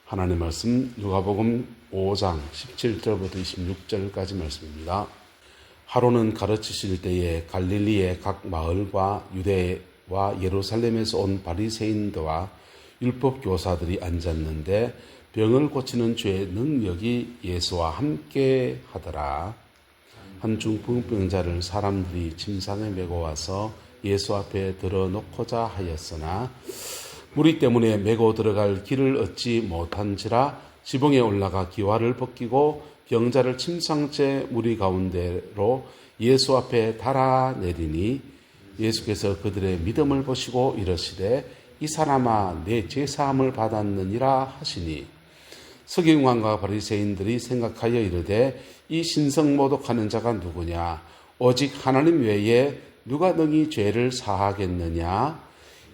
하나님의 말씀 누가복음 5장 17절부터 26절까지 말씀입니다. 하루는 가르치실 때에 갈릴리의 각 마을과 유대와 예루살렘에서 온 바리새인들과 율법 교사들이 앉았는데 병을 고치는 주의 능력이 예수와 함께 하더라. 한 중풍병자를 사람들이 침상에 메고 와서 예수 앞에 들어놓고자 하였으나 무리 때문에 메고 들어갈 길을 얻지 못한지라 지붕에 올라가 기와를 벗기고 병자를 침상째 무리 가운데로 예수 앞에 달아내리니 예수께서 그들의 믿음을 보시고 이르시되 이 사람아 내 죄사함을 받았느니라 하시니 서기관과 바리새인들이 생각하여 이르되 이 신성모독하는 자가 누구냐 오직 하나님 외에 누가 능히 죄를 사하겠느냐.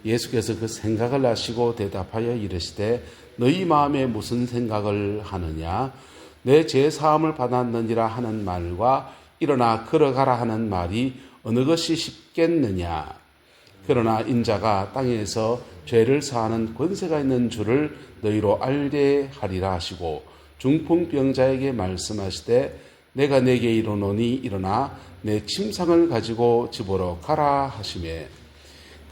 예수께서 그 생각을 아시고 대답하여 이르시되 너희 마음에 무슨 생각을 하느냐 내 죄사함을 받았느니라 하는 말과 일어나 걸어가라 하는 말이 어느 것이 쉽겠느냐. 그러나 인자가 땅에서 죄를 사하는 권세가 있는 줄을 너희로 알게 하리라 하시고 중풍병자에게 말씀하시되 내가 네게 이르노니 일어나 내 침상을 가지고 집으로 가라 하시매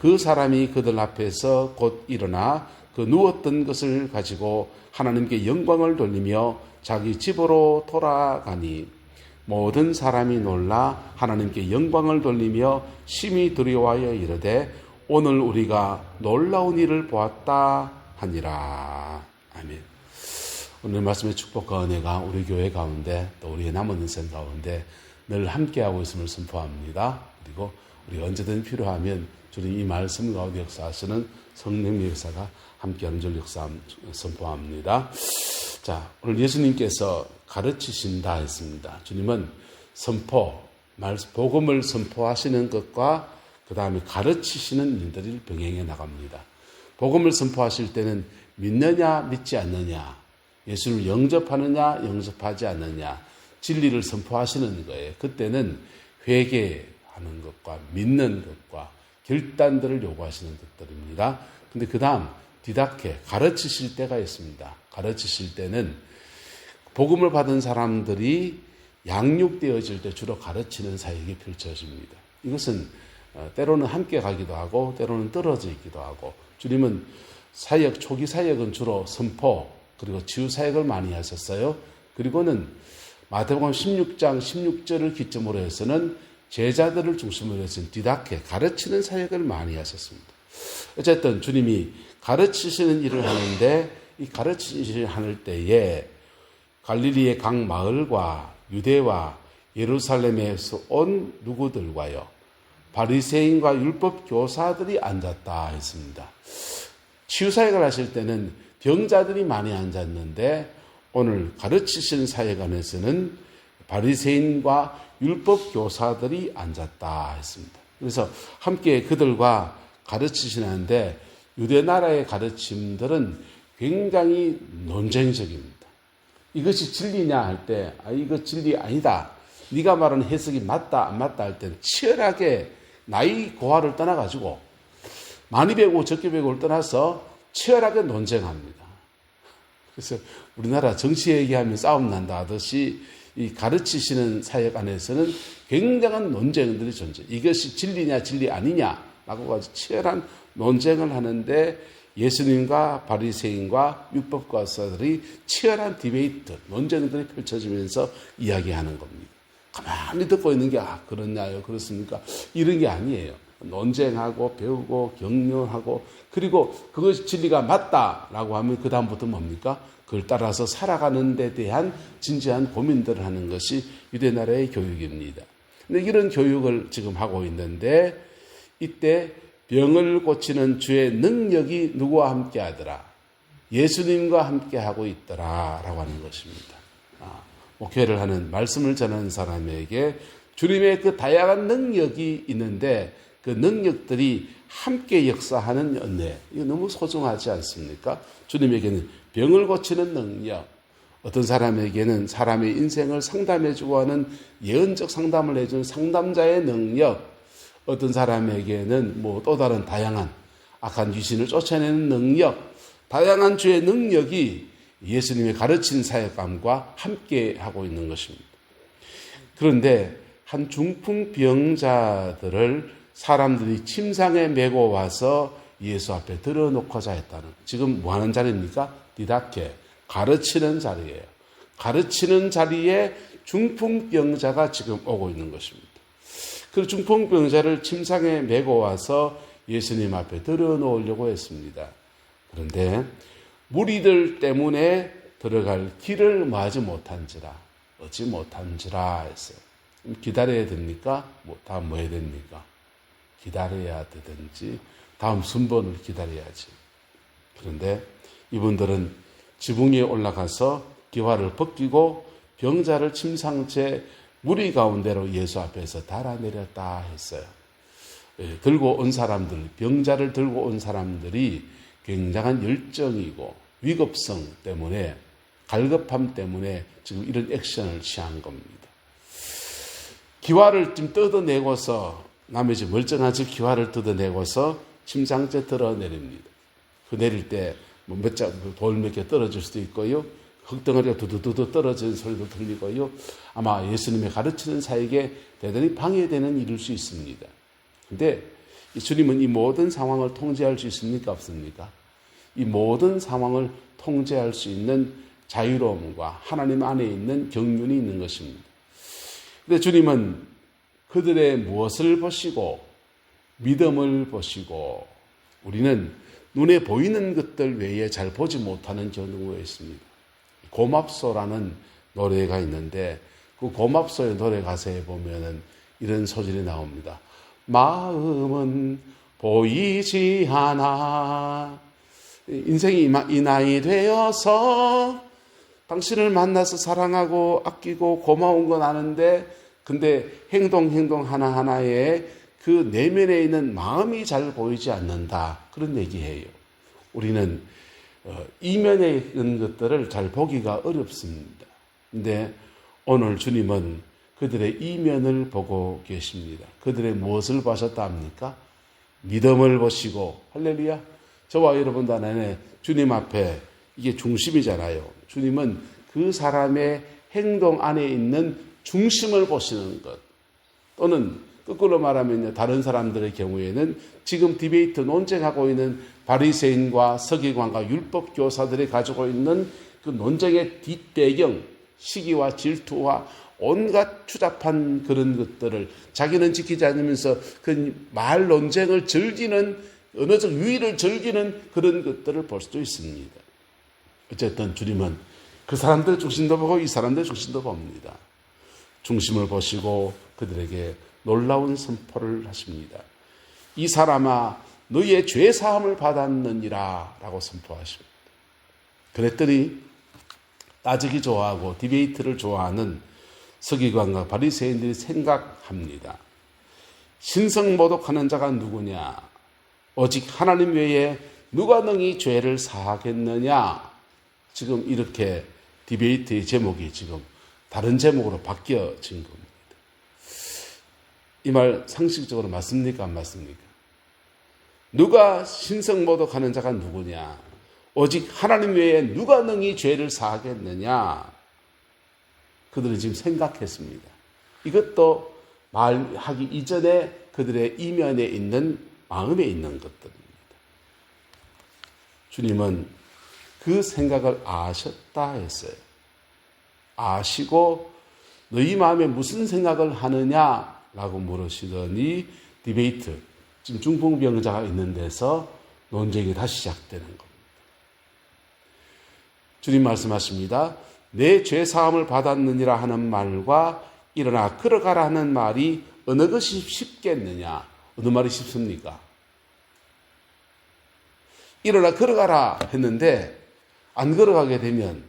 그 사람이 그들 앞에서 곧 일어나 그 누웠던 것을 가지고 하나님께 영광을 돌리며 자기 집으로 돌아가니 모든 사람이 놀라 하나님께 영광을 돌리며 심히 두려워하여 이르되 오늘 우리가 놀라운 일을 보았다 하니라. 아멘. 오늘 말씀의 축복과 은혜가 우리 교회 가운데 또 우리의 남은 인생 가운데 늘 함께하고 있음을 선포합니다. 그리고 우리가 언제든 필요하면 주님 이 말씀 가운데 역사하시는 성령의 역사가 함께하는 줄 역사 선포합니다. 자, 오늘 예수님께서 가르치신다 했습니다. 주님은 복음을 선포하시는 것과 그 다음에 가르치시는 일들을 병행해 나갑니다. 복음을 선포하실 때는 믿느냐 믿지 않느냐, 예수를 영접하느냐 영접하지 않느냐, 진리를 선포하시는 거예요. 그때는 회개하는 것과 믿는 것과 결단들을 요구하시는 것들입니다. 근데 그 다음 디다케 가르치실 때가 있습니다. 가르치실 때는 복음을 받은 사람들이 양육되어질 때 주로 가르치는 사역이 펼쳐집니다. 이것은 때로는 함께 가기도 하고 때로는 떨어져 있기도 하고 주님은 초기 사역은 주로 선포 그리고 치유 사역을 많이 하셨어요. 그리고는 마태복음 16장 16절을 기점으로 해서는 제자들을 중심으로 해서 디다케 가르치는 사역을 많이 하셨습니다. 어쨌든 주님이 가르치시는 일을 하는데 이 가르치시는 할 때에 갈릴리의 각 마을과 유대와 예루살렘에서 온 누구들과요 바리새인과 율법 교사들이 앉았다 했습니다. 치유 사역을 하실 때는 병자들이 많이 앉았는데 오늘 가르치시는 사역 안에서는 바리새인과 율법 교사들이 앉았다 했습니다. 그래서 함께 그들과 가르치시는데 유대 나라의 가르침들은 굉장히 논쟁적입니다. 이것이 진리냐 할 때 이거 진리 아니다. 네가 말하는 해석이 맞다 안 맞다 할 때는 치열하게 나이 고하를 떠나가지고 많이 배우고 적게 배우고를 떠나서 치열하게 논쟁합니다. 그래서 우리나라 정치 얘기하면 싸움 난다 하듯이 이 가르치시는 사역 안에서는 굉장한 논쟁들이 존재해요. 이것이 진리냐 진리 아니냐라고 아주 치열한 논쟁을 하는데 예수님과 바리새인과 율법교사들이 치열한 디베이트, 논쟁들이 펼쳐지면서 이야기하는 겁니다. 가만히 듣고 있는 게 그렇냐요 그렇습니까? 이런 게 아니에요. 논쟁하고 배우고 격려하고 그리고 그것이 진리가 맞다라고 하면 그 다음부터 뭡니까? 그걸 따라서 살아가는 데 대한 진지한 고민들을 하는 것이 유대나라의 교육입니다. 근데 이런 교육을 지금 하고 있는데 이때 병을 고치는 주의 능력이 누구와 함께 하더라? 예수님과 함께 하고 있더라 라고 하는 것입니다. 목회를 하는 말씀을 전하는 사람에게 주님의 그 다양한 능력이 있는데 그 능력들이 함께 역사하는 은혜, 이거 너무 소중하지 않습니까? 주님에게는 병을 고치는 능력, 어떤 사람에게는 사람의 인생을 상담해주고 하는 예언적 상담을 해주는 상담자의 능력, 어떤 사람에게는 또 다른 다양한 악한 귀신을 쫓아내는 능력, 다양한 주의 능력이 예수님의 가르친 사역감과 함께 하고 있는 것입니다. 그런데 한 중풍병자들을 사람들이 침상에 메고 와서 예수 앞에 들어놓고자 했다는, 지금 뭐 하는 자리입니까? 디다케, 가르치는 자리예요. 가르치는 자리에 중풍병자가 지금 오고 있는 것입니다. 그 중풍병자를 침상에 메고 와서 예수님 앞에 들어놓으려고 했습니다. 그런데 무리들 때문에 들어갈 길을 마지 못한지라, 얻지 못한지라 했어요. 기다려야 됩니까? 다음 뭐 해야 됩니까? 기다려야 되든지 다음 순번을 기다려야지. 그런데 이분들은 지붕 위에 올라가서 기와를 벗기고 병자를 침상째 무리 가운데로 예수 앞에서 달아내렸다 했어요. 들고 온 사람들, 병자를 들고 온 사람들이 굉장한 열정이고 위급성 때문에, 갈급함 때문에 지금 이런 액션을 취한 겁니다. 기와를 좀 뜯어내고서, 나머지 멀쩡하지 기와를 뜯어내고서 침상째 들어 내립니다. 그 내릴 때 돌 몇 개 떨어질 수도 있고요. 흙덩어리가 두두두두 떨어지는 소리도 들리고요. 아마 예수님의 가르치는 사역에 대단히 방해되는 일일 수 있습니다. 그런데 주님은 이 모든 상황을 통제할 수 있습니까? 없습니까? 이 모든 상황을 통제할 수 있는 자유로움과 하나님 안에 있는 경륜이 있는 것입니다. 그런데 주님은 그들의 무엇을 보시고 믿음을 보시고, 우리는 눈에 보이는 것들 외에 잘 보지 못하는 경우가 있습니다. 고맙소라는 노래가 있는데 그 고맙소의 노래 가사에 보면은 이런 소절이 나옵니다. 마음은 보이지 않아. 인생이 이 나이 되어서 당신을 만나서 사랑하고 아끼고 고마운 건 아는데, 근데 행동 하나하나에 그 내면에 있는 마음이 잘 보이지 않는다. 그런 얘기예요. 우리는 이면에 있는 것들을 잘 보기가 어렵습니다. 근데 오늘 주님은 그들의 이면을 보고 계십니다. 그들의 무엇을 보셨다 합니까? 믿음을 보시고, 할렐루야. 저와 여러분들 안에 주님 앞에 이게 중심이잖아요. 주님은 그 사람의 행동 안에 있는 중심을 보시는 것. 또는 거꾸로 말하면요, 다른 사람들의 경우에는 지금 디베이트 논쟁하고 있는 바리새인과 서기관과 율법 교사들이 가지고 있는 그 논쟁의 뒷배경, 시기와 질투와 온갖 추잡한 그런 것들을 자기는 지키지 않으면서 그 말 논쟁을 즐기는, 언어적 유의를 즐기는 그런 것들을 볼 수도 있습니다. 어쨌든 주님은 그 사람들의 중심도 보고 이 사람들의 중심도 봅니다. 중심을 보시고 그들에게 놀라운 선포를 하십니다. 이 사람아, 너희의 죄 사함을 받았느니라 라고 선포하십니다. 그랬더니 따지기 좋아하고 디베이트를 좋아하는 서기관과 바리새인들이 생각합니다. 신성모독하는 자가 누구냐? 오직 하나님 외에 누가 능히 죄를 사하겠느냐? 지금 이렇게 디베이트의 제목이 지금 다른 제목으로 바뀌어진 겁니다. 이 말 상식적으로 맞습니까? 안 맞습니까? 누가 신성모독하는 자가 누구냐? 오직 하나님 외에 누가 능히 죄를 사하겠느냐? 그들은 지금 생각했습니다. 이것도 말하기 이전에 그들의 이면에 있는, 마음에 있는 것들입니다. 주님은 그 생각을 아셨다 했어요. 아시고 너희 마음에 무슨 생각을 하느냐라고 물으시더니 디베이트, 지금 중풍병자가 있는 데서 논쟁이 다시 시작되는 겁니다. 주님 말씀하십니다. 내 죄사함을 받았느니라 하는 말과 일어나 걸어가라 하는 말이 어느 것이 쉽겠느냐? 어느 말이 쉽습니까? 일어나 걸어가라 했는데 안 걸어가게 되면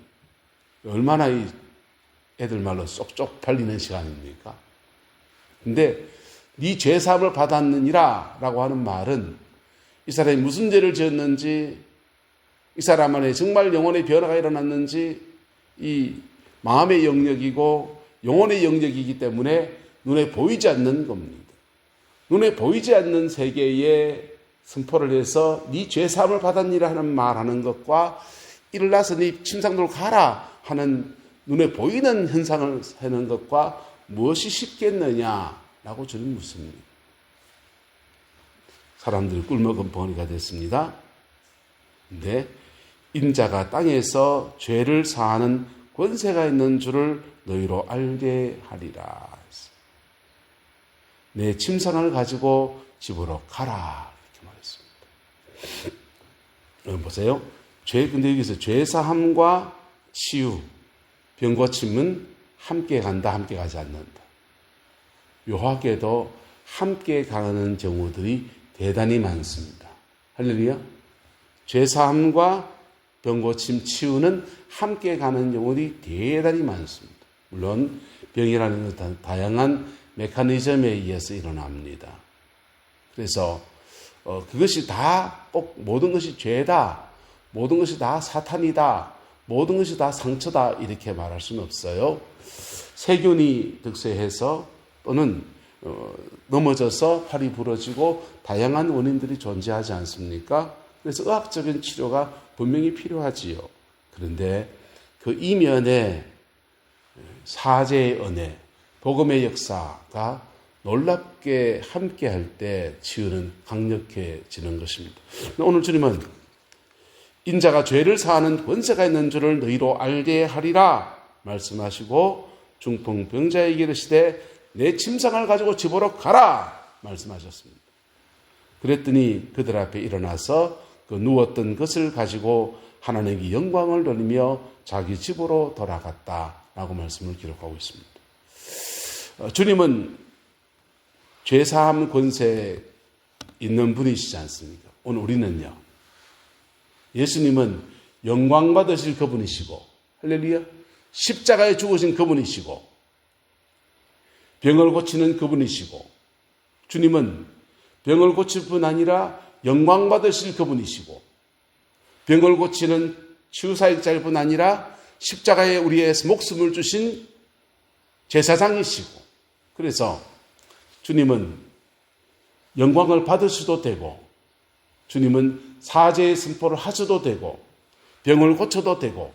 얼마나 이 애들 말로 쏙쏙 팔리는 시간입니까? 근데 네 죄사함을 받았느니라 라고 하는 말은 이 사람이 무슨 죄를 지었는지, 이 사람 안에 정말 영혼의 변화가 일어났는지, 이 마음의 영역이고 영혼의 영역이기 때문에 눈에 보이지 않는 겁니다. 눈에 보이지 않는 세계에 선포를 해서 네 죄사함을 받았니라 하는 말하는 것과 일어나서 네 침상으로 가라 하는 눈에 보이는 현상을 하는 것과 무엇이 쉽겠느냐라고 주님 묻습니다. 사람들이 꿀먹은 벙어리가 됐습니다. 근데 인자가 땅에서 죄를 사하는 권세가 있는 줄을 너희로 알게 하리라. 내 침상을 가지고 집으로 가라. 이렇게 말했습니다. 보세요. 근데 여기서 죄사함과 치유, 병고침은 함께 간다, 함께 가지 않는다. 묘하게도 함께 가는 경우들이 대단히 많습니다. 할렐루야. 죄사함과 병고침, 치유는 함께 가는 경우들이 대단히 많습니다. 물론 병이라는 것은 다양한 메커니즘에 의해서 일어납니다. 그래서 그것이 다 꼭 모든 것이 죄다, 모든 것이 다 사탄이다, 모든 것이 다 상처다 이렇게 말할 수는 없어요. 세균이 득세해서 또는 넘어져서 팔이 부러지고 다양한 원인들이 존재하지 않습니까? 그래서 의학적인 치료가 분명히 필요하지요. 그런데 그 이면에 사제의 은혜, 복음의 역사가 놀랍게 함께할 때 치유는 강력해지는 것입니다. 오늘 주님은 인자가 죄를 사하는 권세가 있는 줄을 너희로 알게 하리라 말씀하시고 중풍병자에게 이르시되 내 침상을 가지고 집으로 가라 말씀하셨습니다. 그랬더니 그들 앞에 일어나서 그 누웠던 것을 가지고 하나님께 영광을 돌리며 자기 집으로 돌아갔다라고 말씀을 기록하고 있습니다. 주님은 죄사함 권세 있는 분이시지 않습니까? 오늘 우리는요. 예수님은 영광 받으실 그분이시고 할렐루야. 십자가에 죽으신 그분이시고 병을 고치는 그분이시고 주님은 병을 고칠 뿐 아니라 영광 받으실 그분이시고 병을 고치는 치유사역자일 뿐 아니라 십자가에 우리의 목숨을 주신 제사장이시고 그래서 주님은 영광을 받을 수도 되고 주님은 사죄의 선포를 하셔도 되고 병을 고쳐도 되고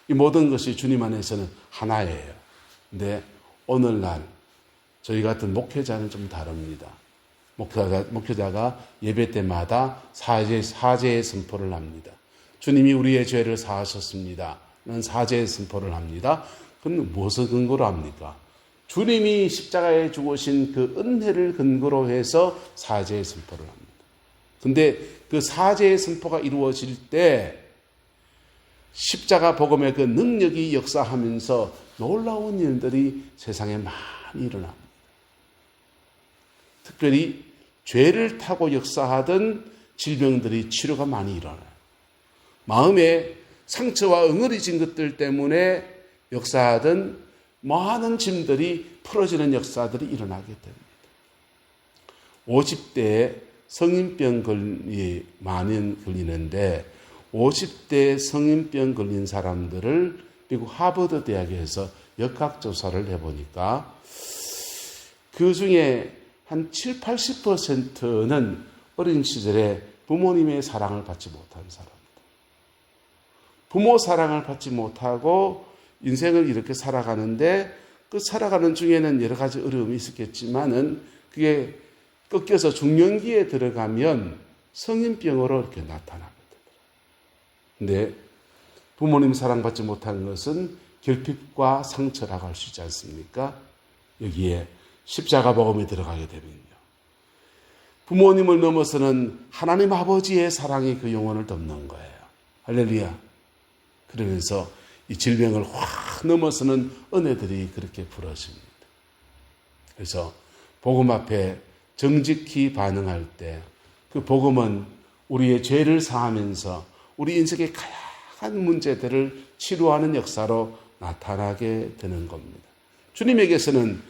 이 모든 것이 주님 안에서는 하나예요. 근데 오늘날 저희 같은 목회자는 좀 다릅니다. 목회자가 예배 때마다 사죄의 선포를 합니다. 주님이 우리의 죄를 사하셨습니다. 는 사죄의 선포를 합니다. 그럼 무엇을 근거로 합니까? 주님이 십자가에 죽으신 그 은혜를 근거로 해서 사죄의 선포를 합니다. 근데 그 사죄의 선포가 이루어질 때 십자가 복음의 그 능력이 역사하면서 놀라운 일들이 세상에 많이 일어납니다. 특별히 죄를 타고 역사하던 질병들이 치료가 많이 일어나요. 마음에 상처와 응어리진 것들 때문에 역사하던 많은 짐들이 풀어지는 역사들이 일어나게 됩니다. 50대에 성인병이 많이 걸리는데 50대 성인병 걸린 사람들을 미국 하버드 대학에서 역학조사를 해보니까 그 중에 한 7, 80%는 어린 시절에 부모님의 사랑을 받지 못한 사람입니다. 부모 사랑을 받지 못하고 인생을 이렇게 살아가는데 그 살아가는 중에는 여러 가지 어려움이 있었겠지만은 그게 꺾여서 중년기에 들어가면 성인병으로 이렇게 나타나거든요. 근데 부모님 사랑받지 못한 것은 결핍과 상처라고 할 수 있지 않습니까? 여기에 십자가 복음이 들어가게 되면요. 부모님을 넘어서는 하나님 아버지의 사랑이 그 영혼을 덮는 거예요. 할렐루야. 그러면서 이 질병을 확 넘어서는 은혜들이 그렇게 부러집니다. 그래서 복음 앞에 정직히 반응할 때 그 복음은 우리의 죄를 사하면서 우리 인생의 다양한 문제들을 치료하는 역사로 나타나게 되는 겁니다. 주님에게서는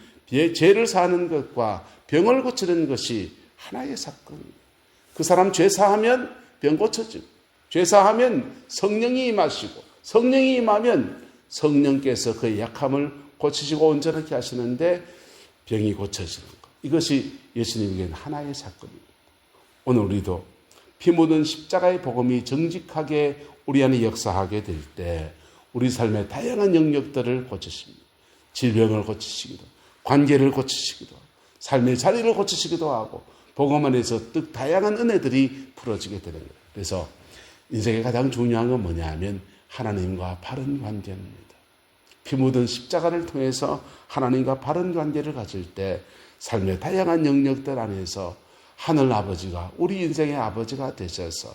죄를 사하는 것과 병을 고치는 것이 하나의 사건입니다. 그 사람 죄 사하면 병 고쳐지고 죄 사하면 성령이 임하시고 성령이 임하면 성령께서 그의 약함을 고치시고 온전하게 하시는데 병이 고쳐지는 것. 이것이 예수님에게는 하나의 사건입니다. 오늘 우리도 피 묻은 십자가의 복음이 정직하게 우리 안에 역사하게 될 때 우리 삶의 다양한 영역들을 고치십니다. 질병을 고치시기도, 관계를 고치시기도, 삶의 자리를 고치시기도 하고 복음 안에서 뜻 다양한 은혜들이 풀어지게 되는 거예요. 그래서 인생의 가장 중요한 건 뭐냐 하면 하나님과 바른 관계입니다. 피 묻은 십자가를 통해서 하나님과 바른 관계를 가질 때 삶의 다양한 영역들 안에서 하늘 아버지가 우리 인생의 아버지가 되셔서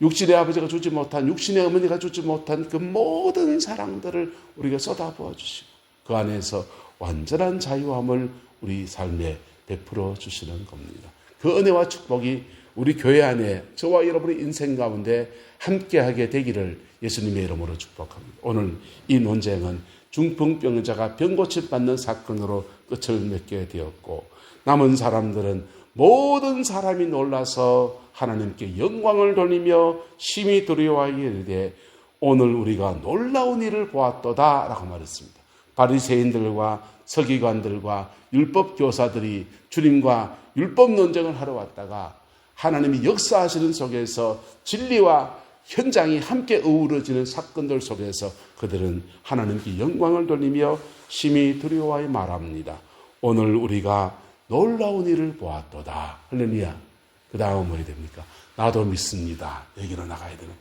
육신의 아버지가 주지 못한, 육신의 어머니가 주지 못한 그 모든 사랑들을 우리가 쏟아부어 주시고 그 안에서 완전한 자유함을 우리 삶에 베풀어 주시는 겁니다. 그 은혜와 축복이 우리 교회 안에 저와 여러분의 인생 가운데 함께하게 되기를 예수님의 이름으로 축복합니다. 오늘 이 논쟁은 중풍병자가 병고침 받는 사건으로 끝을 맺게 되었고 남은 사람들은 모든 사람이 놀라서 하나님께 영광을 돌리며 심히 두려워하게 이르되 오늘 우리가 놀라운 일을 보았도다 라고 말했습니다. 바리새인들과 서기관들과 율법 교사들이 주님과 율법 논쟁을 하러 왔다가 하나님이 역사하시는 속에서 진리와 현장이 함께 어우러지는 사건들 속에서 그들은 하나님께 영광을 돌리며 심히 두려워하여 말합니다. 오늘 우리가 놀라운 일을 보았도다. 할렐루야. 그 다음은 뭐야 됩니까? 나도 믿습니다. 여기로 나가야 되는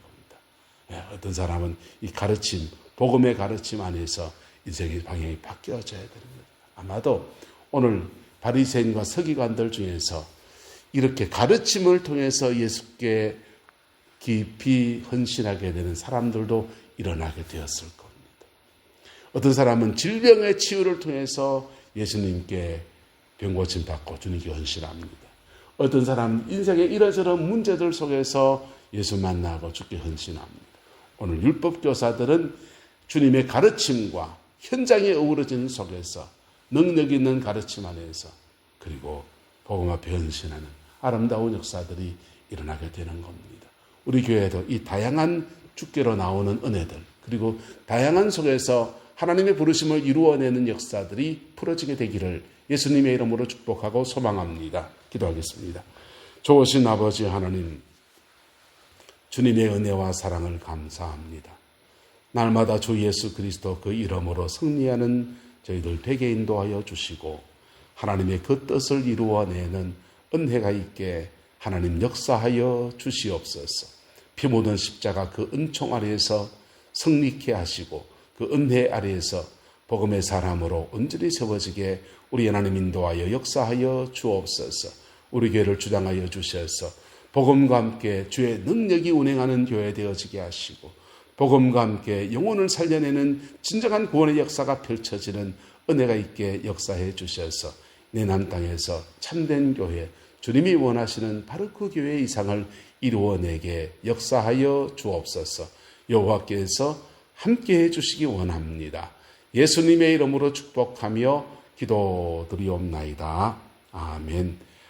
겁니다. 어떤 사람은 이 가르침, 복음의 가르침 안에서 인생의 방향이 바뀌어져야 됩니다. 아마도 오늘 바리새인과 서기관들 중에서 이렇게 가르침을 통해서 예수께 깊이 헌신하게 되는 사람들도 일어나게 되었을 겁니다. 어떤 사람은 질병의 치유를 통해서 예수님께 병고침 받고 주님께 헌신합니다. 어떤 사람은 인생의 이러저런 문제들 속에서 예수 만나고 주께 헌신합니다. 오늘 율법교사들은 주님의 가르침과 현장에 어우러지는 속에서 능력 있는 가르침 안에서 그리고 복음 앞에 헌신하는 아름다운 역사들이 일어나게 되는 겁니다. 우리 교회도 이 다양한 주께로 나오는 은혜들 그리고 다양한 속에서 하나님의 부르심을 이루어내는 역사들이 풀어지게 되기를 예수님의 이름으로 축복하고 소망합니다. 기도하겠습니다. 좋으신 아버지 하나님, 주님의 은혜와 사랑을 감사합니다. 날마다 주 예수 그리스도 그 이름으로 승리하는 저희들 되게 인도하여 주시고 하나님의 그 뜻을 이루어내는 은혜가 있게 하나님 역사하여 주시옵소서. 피 묻은 십자가 그 은총 아래에서 승리케 하시고 그 은혜 아래에서 복음의 사람으로 온전히 세워지게 우리 하나님 인도하여 역사하여 주옵소서. 우리 교회를 주장하여 주셔서 복음과 함께 주의 능력이 운행하는 교회 되어지게 하시고 복음과 함께 영혼을 살려내는 진정한 구원의 역사가 펼쳐지는 은혜가 있게 역사해 주셔서 내 남 땅에서 참된 교회 주님이 원하시는 바로 그 교회의 이상을 이루어내게 역사하여 주옵소서. 여호와께서 함께해 주시기 원합니다. 예수님의 이름으로 축복하며 기도드리옵나이다. 아멘.